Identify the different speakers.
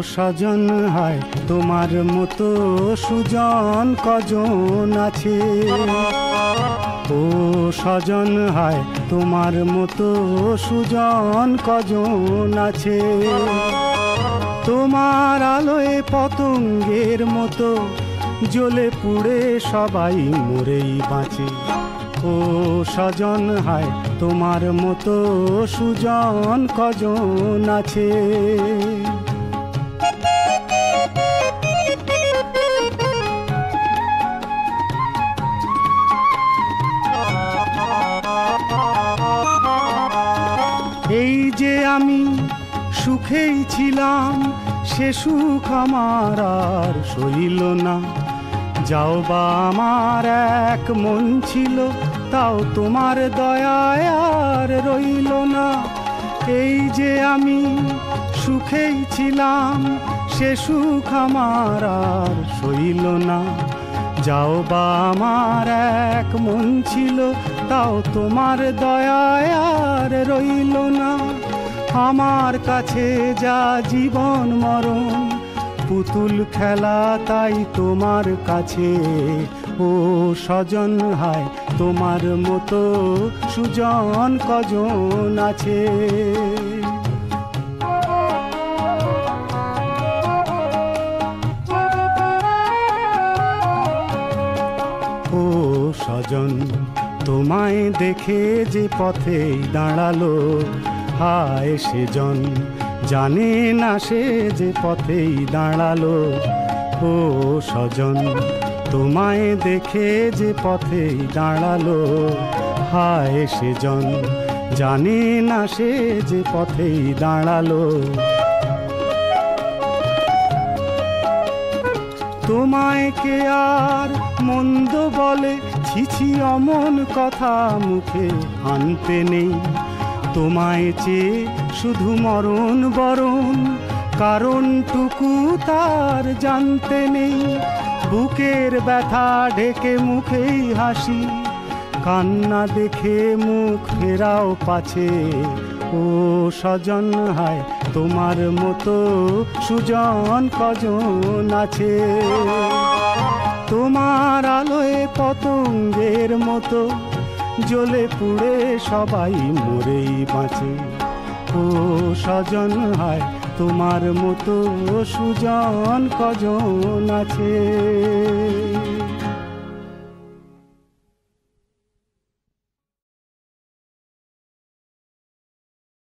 Speaker 1: সজন হায় তোমার মতো সুজন কজন আছে। ও সজন হায় তোমার মতো সুজন কজন আছে। তোমার আলোয় পতঙ্গের মতো জ্বলে পুড়ে সবাই মরেই বাঁচে। ও সজন হায় তোমার মতো সুজন কজন আছে। এই যে আমি সুখেই ছিলাম, সে সুখ আমার আর সইল না। যাও বা আমার এক মন ছিল, তাও তোমার দয়ায় আর রইল না। এই যে আমি সুখেই ছিলাম, সে সুখ আমার আর সইল না। যাও বা আমার এক মন ছিল, তাও তোমার দয়ায় আর রইল না। আমার কাছে যা জীবন মরণ পুতুল খেলা, তাই তোমার কাছে। ও সজন হায় তোমার মতো সুজন কজন আছে। ও সজন তোমায় দেখে যে পথে দাঁড়ালো, হায় সেজন জানে না সে যে পথেই দাঁড়ালো। ও সজন তোমায় দেখে যে পথেই দাঁড়ালো, হায় সেজন জানে না সে যে পথেই দাঁড়ালো। তোমায় কে আর মন্দ বলে, ছিছি অমন কথা মুখে আনতে নেই। তোমায় চেয়ে শুধু মরণ বরণ, কারণটুকু তার জানতে নেই। বুকের ব্যথা ঢেকে মুখেই হাসি, কান্না দেখে মুখ ফেরাও পাছে। ও সজন হায় তোমার মতো সুজন কজন আছে। তোমার আলোয় পতঙ্গের মতো জ্বলে পুড়ে সবাই মরেই বাঁচে। ও সজন হায় তোমার মতো সুজন কজন আছে।